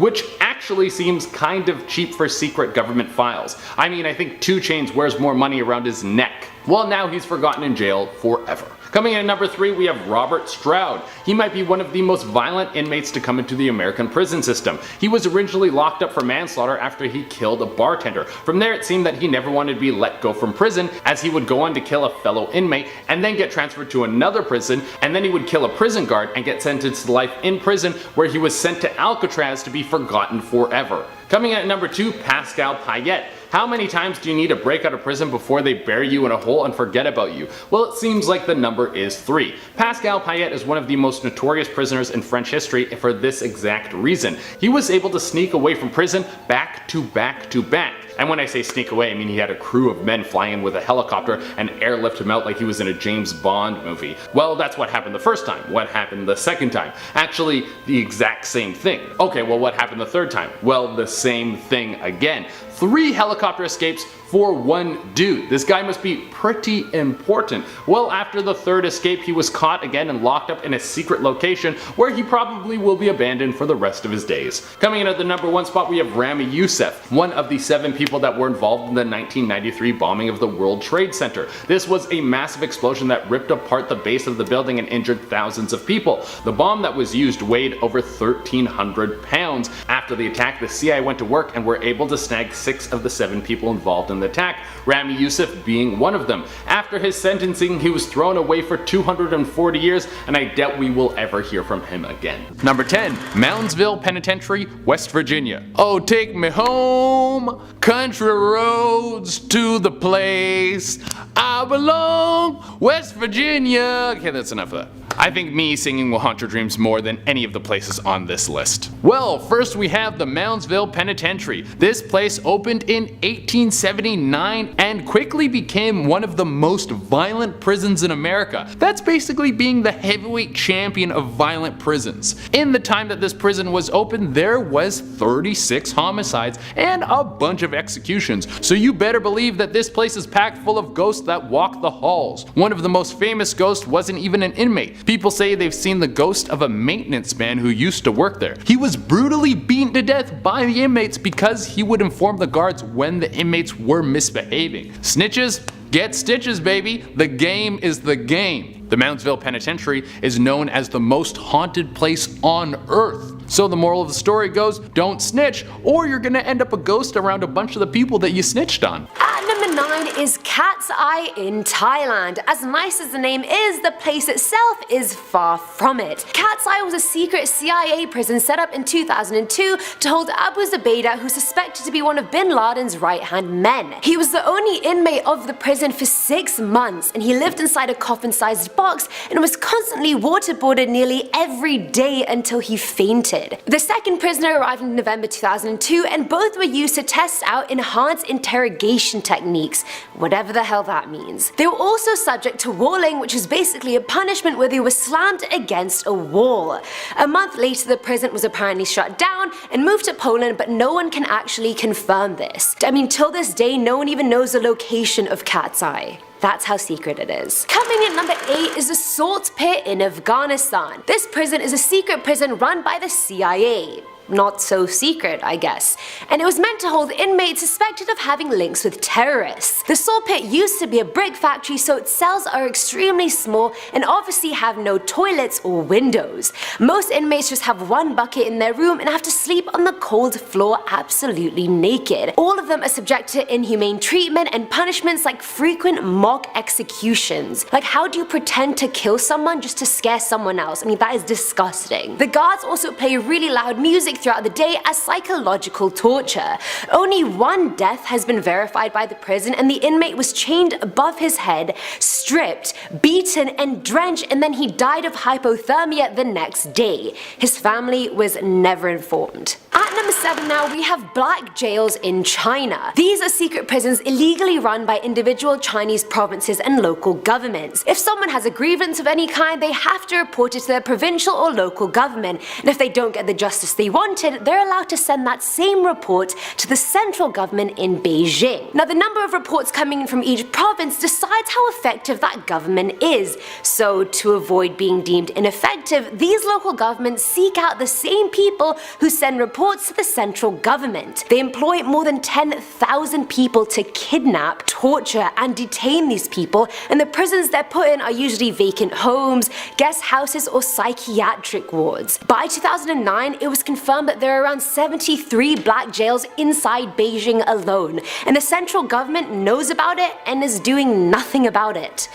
which actually seems kind of cheap for secret government files. I mean, I think 2 Chainz wears more money around his neck. Well, now he's forgotten in jail forever. Coming in at number 3, we have Robert Stroud. He might be one of the most violent inmates to come into the American prison system. He was originally locked up for manslaughter after he killed a bartender. From there it seemed that he never wanted to be let go from prison, as he would go on to kill a fellow inmate and then get transferred to another prison, and then he would kill a prison guard and get sentenced to life in prison, where he was sent to Alcatraz to be forgotten forever. Coming in at number 2, Pascal Payette. How many times do you need to break out of prison before they bury you in a hole and forget about you? Well, it seems like the number is 3. Pascal Payette is one of the most notorious prisoners in French history for this exact reason. He was able to sneak away from prison back to back to back. And when I say sneak away, I mean he had a crew of men flying in with a helicopter and airlift him out like he was in a James Bond movie. Well, that's what happened the first time. What happened the second time? Actually, the exact same thing. Okay, well, what happened the third time? Well, the same thing again. 3 helicopter escapes for 1 dude. This guy must be pretty important. Well, after the 3rd escape, he was caught again and locked up in a secret location where he probably will be abandoned for the rest of his days. Coming in at the number 1 spot, we have Rami Youssef, one of the 7 people that were involved in the 1993 bombing of the World Trade Center. This was a massive explosion that ripped apart the base of the building and injured thousands of people. The bomb that was used weighed over 1,300 pounds. After the attack, the CIA went to work and were able to snag 6 of the 7 people involved in the attack, Rami Youssef being one of them. After his sentencing, he was thrown away for 240 years, and I doubt we will ever hear from him again. Number 10. Moundsville Penitentiary, West Virginia. Oh, take me home, country roads to the place I belong, West Virginia. Okay, that's enough of that. I think me singing will haunt your dreams more than any of the places on this list. Well, first we have the Moundsville Penitentiary. This place opened in 1879 and quickly became one of the most violent prisons in America. That's basically being the heavyweight champion of violent prisons. In the time that this prison was open, there was 36 homicides and a bunch of executions, so you better believe that this place is packed full of ghosts that walk the halls. One of the most famous ghosts wasn't even an inmate. People say they've seen the ghost of a maintenance man who used to work there. He was brutally beaten to death by the inmates because he would inform the guards when the inmates were misbehaving. Snitches? Get stitches, baby. The game is the game. The Moundsville Penitentiary is known as the most haunted place on earth. So the moral of the story goes, don't snitch or you're gonna end up a ghost around a bunch of the people that you snitched on. At number 9 is Cat's Eye in Thailand. As nice as the name is, the place itself is far from it. Cat's Eye was a secret CIA prison set up in 2002 to hold Abu Zubaydah, who's suspected to be one of bin Laden's right-hand men. He was the only inmate of the prison for 6 months, and he lived inside a coffin-sized box and was constantly waterboarded nearly every day until he fainted. The second prisoner arrived in November 2002, and both were used to test out enhanced interrogation techniques, whatever the hell that means. They were also subject to walling, which is basically a punishment where they were slammed against a wall. A month later, the prison was apparently shut down and moved to Poland, but no one can actually confirm this. I mean, till this day, no one even knows the location of Cat's Eye. That's how secret it is. Coming in number 8 is the Salt Pit in Afghanistan. This prison is a secret prison run by the CIA. Not so secret, I guess. And it was meant to hold inmates suspected of having links with terrorists. The Salt Pit used to be a brick factory, so its cells are extremely small and obviously have no toilets or windows. Most inmates just have one bucket in their room and have to sleep on the cold floor absolutely naked. All of them are subject to inhumane treatment and punishments like frequent mock executions. Like, how do you pretend to kill someone just to scare someone else? I mean, that is disgusting. The guards also play really loud music throughout the day as psychological torture. Only 1 death has been verified by the prison, and the inmate was chained above his head, stripped, beaten, and drenched, and then he died of hypothermia the next day. His family was never informed. At number 7 now, we have black jails in China. These are secret prisons illegally run by individual Chinese provinces and local governments. If someone has a grievance of any kind, they have to report it to their provincial or local government, and if they don't get the justice they wanted, they're allowed to send that same report to the central government in Beijing. Now, the number of reports coming in from each province decides how effective that government is. So, to avoid being deemed ineffective, these local governments seek out the same people who send reports to the central government. They employ more than 10,000 people to kidnap, torture, and detain these people, and the prisons they're put in are usually vacant homes, guest houses, or psychiatric wards. By 2009, it was confirmed that there are around 73 black jails inside Beijing alone, and the central government knows about it and is doing nothing about it.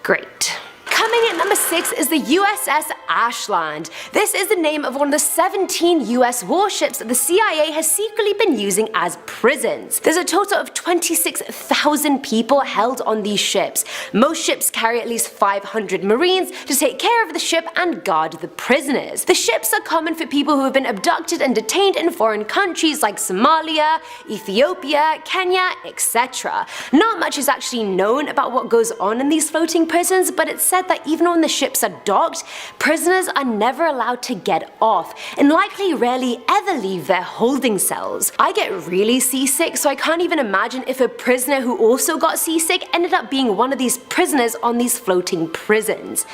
Great. Coming in number 6 is the USS Ashland. This is the name of one of the 17 US warships that the CIA has secretly been using as prisons. There's a total of 26,000 people held on these ships. Most ships carry at least 500 Marines to take care of the ship and guard the prisoners. The ships are common for people who have been abducted and detained in foreign countries like Somalia, Ethiopia, Kenya, etc. Not much is actually known about what goes on in these floating prisons, but it's said that even when the ships are docked, prisoners are never allowed to get off, and likely rarely ever leave their holding cells. I get really seasick, so I can't even imagine if a prisoner who also got seasick ended up being one of these prisoners on these floating prisons.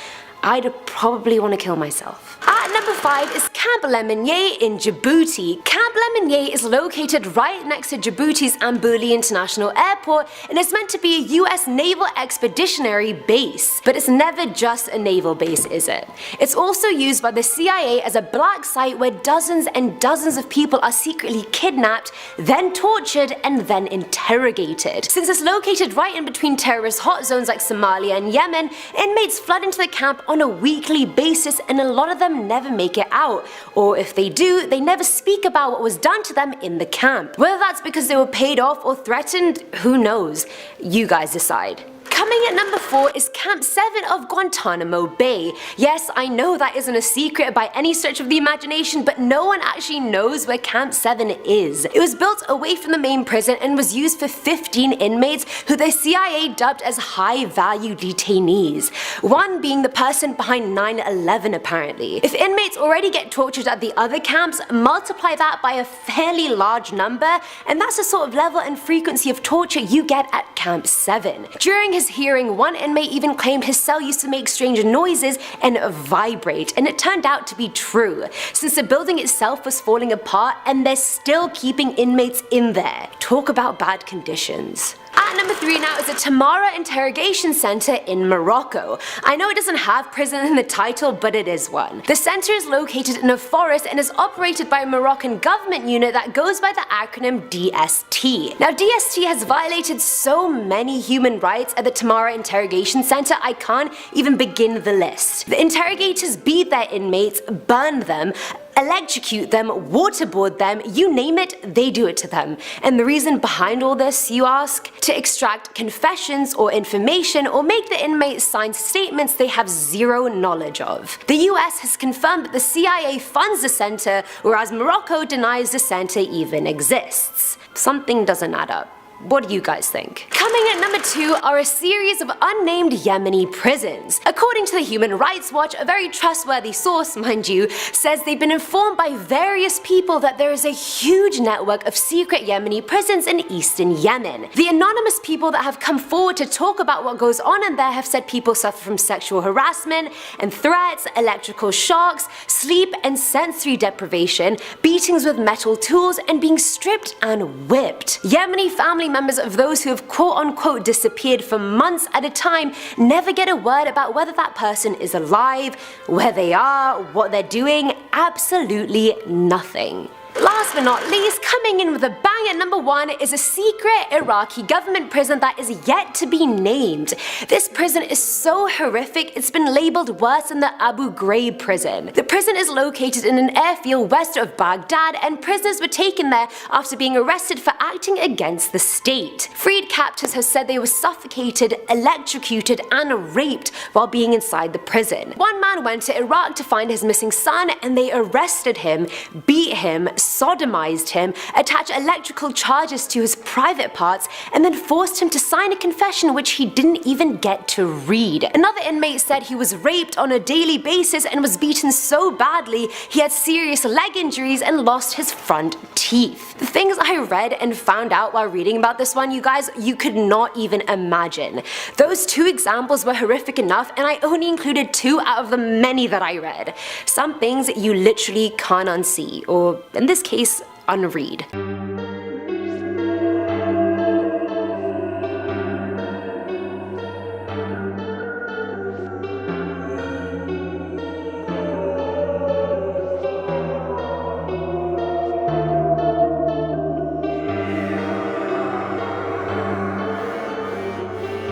I'd probably want to kill myself. At number 5 is Camp Lemonnier in Djibouti. Camp Lemonnier is located right next to Djibouti's Ambouli International Airport and is meant to be a US Naval Expeditionary Base. But it's never just a naval base, is it? It's also used by the CIA as a black site where dozens and dozens of people are secretly kidnapped, then tortured, and then interrogated. Since it's located right in between terrorist hot zones like Somalia and Yemen, inmates flood into the camp on a weekly basis, and a lot of them never make it out, or if they do, they never speak about what was done to them in the camp. Whether that's because they were paid off or threatened, who knows? You guys decide. Coming at number 4 is Camp 7 of Guantanamo Bay. Yes, I know that isn't a secret by any stretch of the imagination, but no one actually knows where Camp 7 is. It was built away from the main prison and was used for 15 inmates who the CIA dubbed as high-value detainees, one being the person behind 9/11 apparently. If inmates already get tortured at the other camps, multiply that by a fairly large number, and that's the sort of level and frequency of torture you get at Camp 7. During his hearing, one inmate even claimed his cell used to make strange noises and vibrate, and it turned out to be true, since the building itself was falling apart and they're still keeping inmates in there. Talk about bad conditions. At number 3 now is the Tamara Interrogation Center in Morocco. I know it doesn't have prison in the title, but it is one. The center is located in a forest and is operated by a Moroccan government unit that goes by the acronym DST. Now DST has violated so many human rights at the Tamara Interrogation Center, I can't even begin the list. The interrogators beat their inmates, burn them, electrocute them, waterboard them, you name it, they do it to them. And the reason behind all this, you ask? To extract confessions or information or make the inmates sign statements they have zero knowledge of. The US has confirmed that the CIA funds the center, whereas Morocco denies the center even exists. Something doesn't add up. What do you guys think? Coming at number 2 are a series of unnamed Yemeni prisons. According to the Human Rights Watch, a very trustworthy source, mind you, says they've been informed by various people that there is a huge network of secret Yemeni prisons in eastern Yemen. The anonymous people that have come forward to talk about what goes on in there have said people suffer from sexual harassment and threats, electrical shocks, sleep and sensory deprivation, beatings with metal tools, and being stripped and whipped. Yemeni family members of those who have quote-unquote disappeared for months at a time never get a word about whether that person is alive, where they are, what they're doing, absolutely nothing. Last but not least, coming in with a bang at number 1 is a secret Iraqi government prison that is yet to be named. This prison is so horrific it's been labeled worse than the Abu Ghraib prison. The prison is located in an airfield west of Baghdad, and prisoners were taken there after being arrested for acting against the state. Freed captors have said they were suffocated, electrocuted, and raped while being inside the prison. One man went to Iraq to find his missing son, and they arrested him, beat him, sodomized him, attached electrical charges to his private parts, and then forced him to sign a confession which he didn't even get to read. Another inmate said he was raped on a daily basis and was beaten so badly he had serious leg injuries and lost his front teeth. The things I read and found out while reading about this one, you guys, you could not even imagine. Those 2 examples were horrific enough, and I only included 2 out of the many that I read. Some things you literally can't unsee, or in this case, unread.